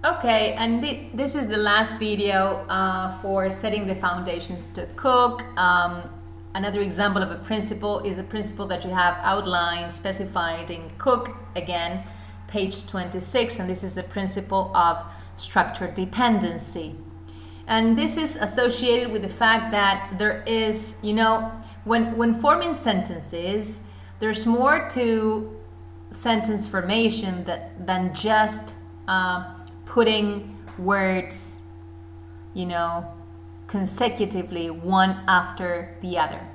Okay, and this is the last video for setting the foundations to cook. Another example of a principle is a principle that you have outlined, specified in cook, again, page 26, and this is the principle of structure dependency. And this is associated with the fact that there is, when forming sentences, there's more to sentence formation than just putting words, consecutively one after the other.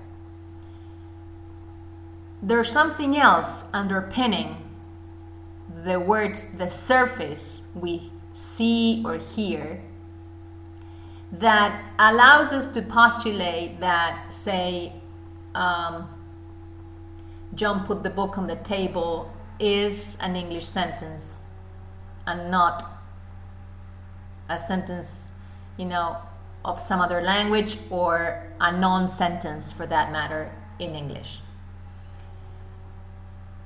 There's something else underpinning the words, the surface we see or hear, that allows us to postulate that, say, John put the book on the table is an English sentence and not a sentence, of some other language, or a non-sentence for that matter in English.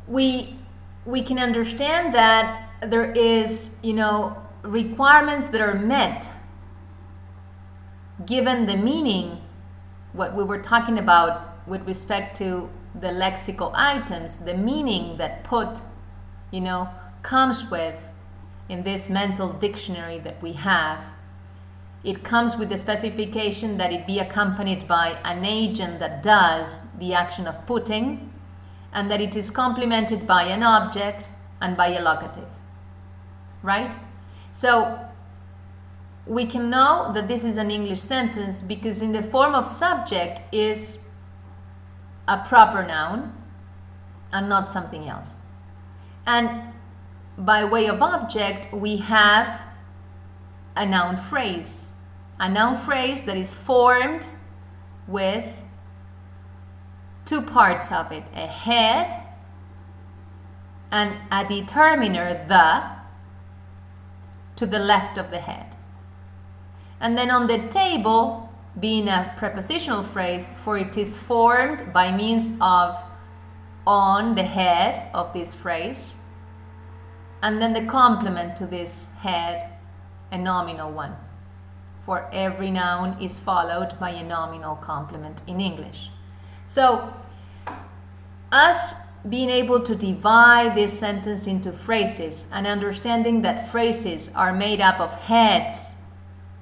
We can understand that there is, requirements that are met given the meaning, what we were talking about with respect to the lexical items, the meaning that put, comes with in this mental dictionary that we have. It comes with the specification that it be accompanied by an agent that does the action of putting, and that it is complemented by an object and by a locative, right? So we can know that this is an English sentence because in the form of subject is a proper noun and not something else. And by way of object, we have a noun phrase that is formed with two parts of it, a head and a determiner, the, to the left of the head. And then on the table, being a prepositional phrase, for it is formed by means of on, the head of this phrase, and then the complement to this head, a nominal one. For every noun is followed by a nominal complement in English. So, us being able to divide this sentence into phrases and understanding that phrases are made up of heads,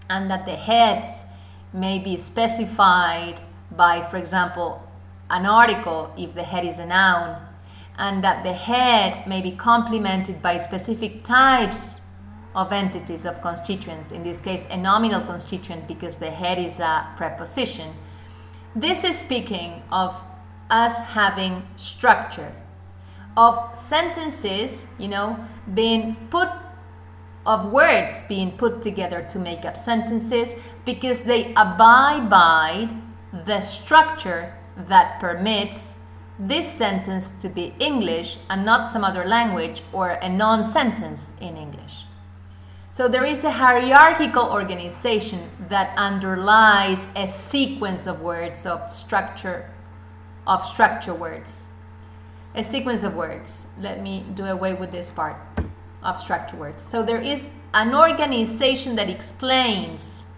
and that the heads may be specified by, for example, an article if the head is a noun, and that the head may be complemented by specific types of entities, of constituents, in this case a nominal constituent because the head is a preposition. This is speaking of us having structure, of sentences, being put, of words being put together to make up sentences because they abide by the structure that permits this sentence to be English and not some other language or a non-sentence in English. So there is a hierarchical organization that underlies a sequence of words, of structure words. A sequence of words. Let me do away with this part of structure words. So there is an organization that explains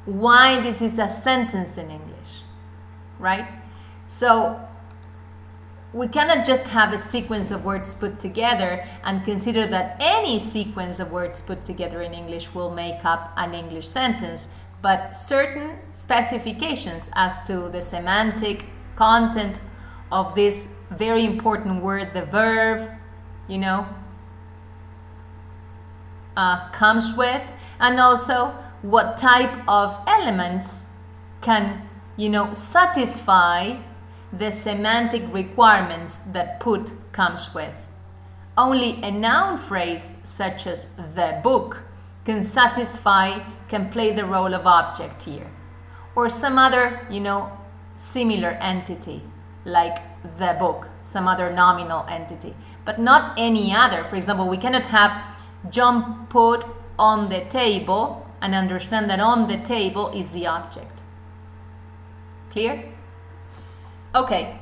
why this is a sentence in English, right? So we cannot just have a sequence of words put together and consider that any sequence of words put together in English will make up an English sentence, but certain specifications as to the semantic content of this very important word, the verb, comes with, and also what type of elements can, satisfy the semantic requirements that put comes with. Only a noun phrase such as the book can play the role of object here. Or some other, similar entity like the book, some other nominal entity, but not any other. For example, we cannot have John put on the table and understand that on the table is the object. Clear? Okay.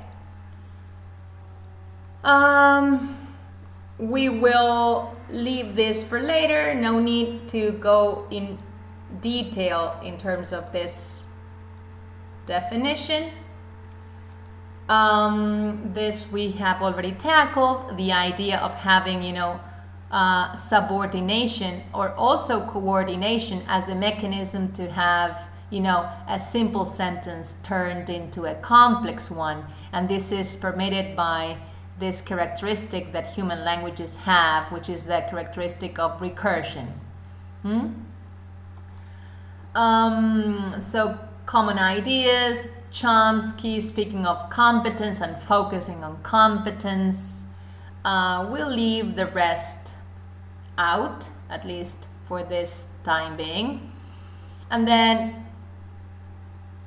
We will leave this for later. No need to go in detail in terms of this definition. This we have already tackled, the idea of having, subordination or also coordination as a mechanism to have, a simple sentence turned into a complex one. And this is permitted by this characteristic that human languages have, which is the characteristic of recursion. So common ideas, Chomsky speaking of competence and focusing on competence. We'll leave the rest out, at least for this time being. And then,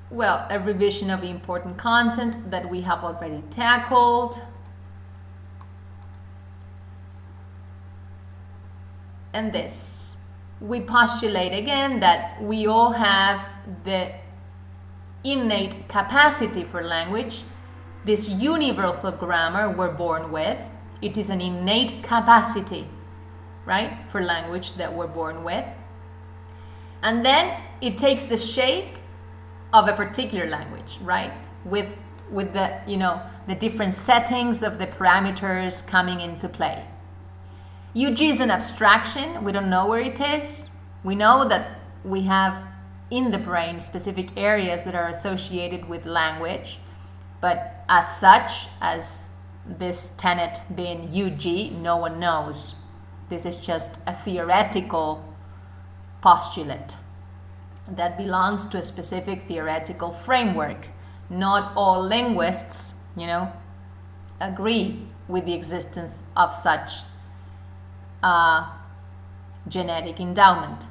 well, a revision of important content that we have already tackled. And this, we postulate again that we all have the innate capacity for language, this universal grammar we're born with. It is an innate capacity, right, for language that we're born with. And then it takes the shape of a particular language, right, with the, the different settings of the parameters coming into play. UG is an abstraction. We don't know where it is. We know that we have in the brain specific areas that are associated with language, but as such, as this tenet being UG, no one knows. This is just a theoretical postulate that belongs to a specific theoretical framework. Not all linguists, agree with the existence of such genetic endowment.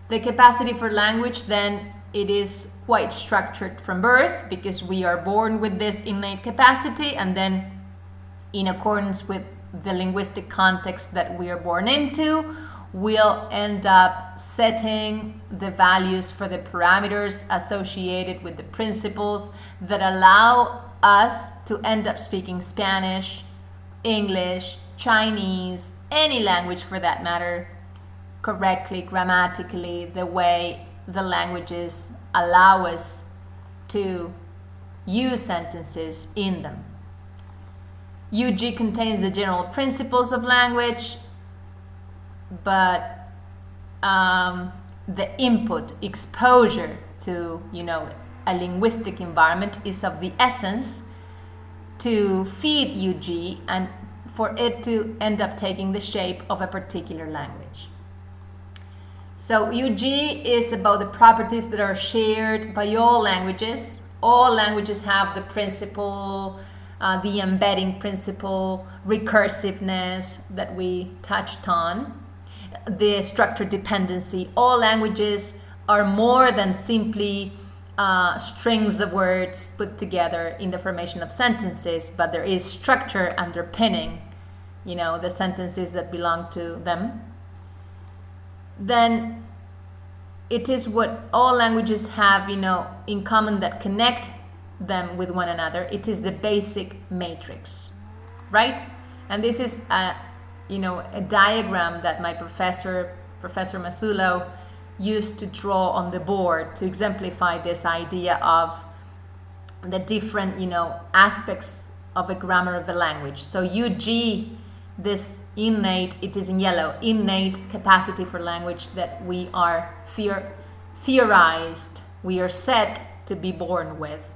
The capacity for language, then, it is quite structured from birth because we are born with this innate capacity, and then in accordance with the linguistic context that we are born into, we'll end up setting the values for the parameters associated with the principles that allow us to end up speaking Spanish, English, Chinese, any language for that matter, correctly, grammatically, the way the languages allow us to use sentences in them. UG contains the general principles of language, but the input, exposure to, a linguistic environment is of the essence to feed UG and for it to end up taking the shape of a particular language. So UG is about the properties that are shared by all languages. All languages have the principle, the embedding principle, recursiveness that we touched on, the structure dependency. All languages are more than simply strings of words put together in the formation of sentences, but there is structure underpinning, the sentences that belong to them. Then it is what all languages have, in common that connect them with one another. It is the basic matrix, right? And this is a diagram that my Professor Masulo, used to draw on the board to exemplify this idea of the different, aspects of a grammar of the language. So UG, this innate, it is in yellow, innate capacity for language that we are theorized, we are set to be born with,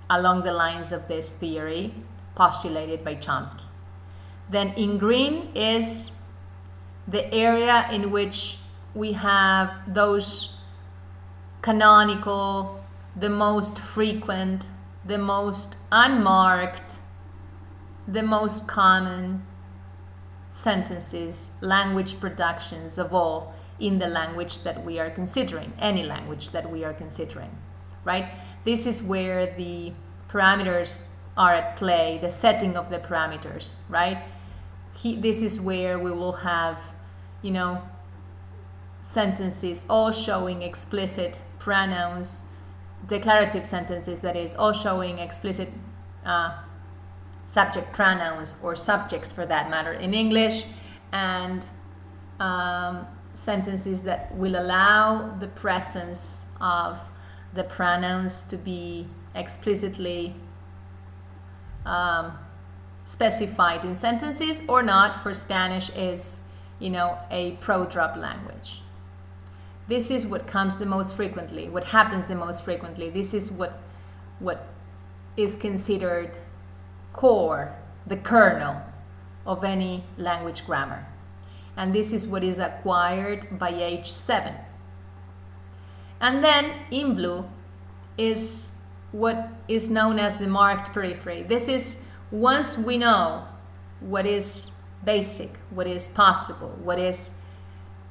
along the lines of this theory postulated by Chomsky. Then in green is the area in which we have those canonical, the most frequent, the most unmarked, the most common sentences, language productions of all in the language that we are considering, any language that we are considering, right? This is where the parameters are at play, the setting of the parameters, right? This is where we will have, sentences all showing explicit pronouns, declarative sentences, that is, all showing explicit subject pronouns or subjects for that matter in English, and sentences that will allow the presence of the pronouns to be explicitly specified in sentences or not. For Spanish is, a pro-drop language. This is what comes the most frequently, what happens the most frequently. This is what is considered core, the kernel of any language grammar. And this is what is acquired by age 7. And then in blue is what is known as the marked periphery. This is once we know what is basic, what is possible, what is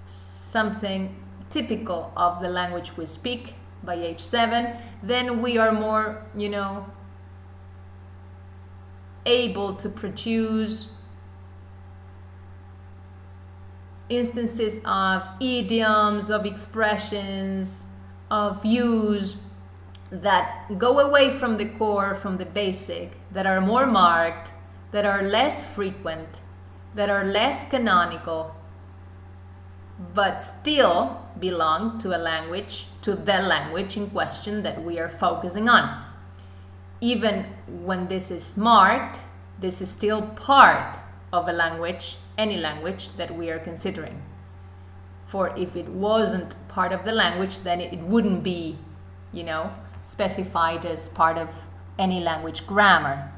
something typical of the language we speak by age 7, then we are more, able to produce instances of idioms, of expressions, of use that go away from the core, from the basic, that are more marked, that are less frequent, that are less canonical, but still belong to a language, to the language in question that we are focusing on. Even when this is marked, this is still part of a language, any language that we are considering. For if it wasn't part of the language, then it wouldn't be, specified as part of any language grammar.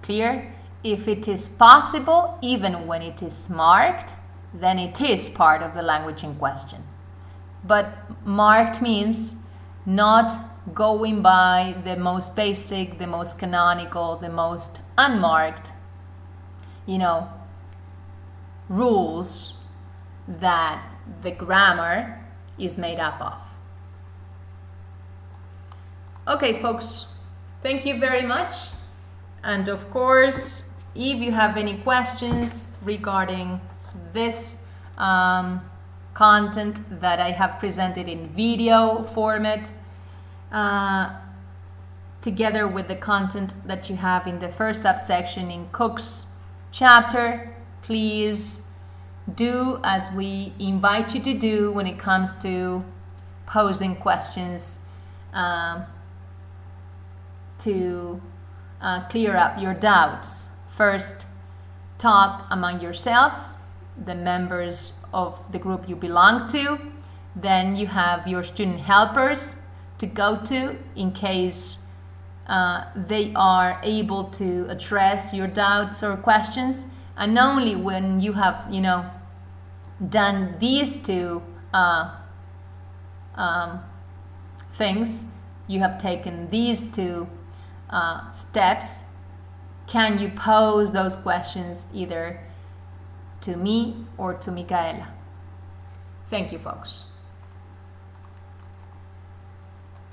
Clear? If it is possible, even when it is marked, then it is part of the language in question. But marked means not going by the most basic, the most canonical, the most unmarked, rules that the grammar is made up of. Okay, folks, thank you very much. And of course, if you have any questions regarding this content that I have presented in video format, together with the content that you have in the first subsection in Cook's chapter, please do as we invite you to do when it comes to posing questions to clear up your doubts. First, talk among yourselves, the members of the group you belong to. Then you have your student helpers to go to in case they are able to address your doubts or questions. And only when you have, done these two things, you have taken these two steps, can you pose those questions either to me or to Micaela. Thank you, folks.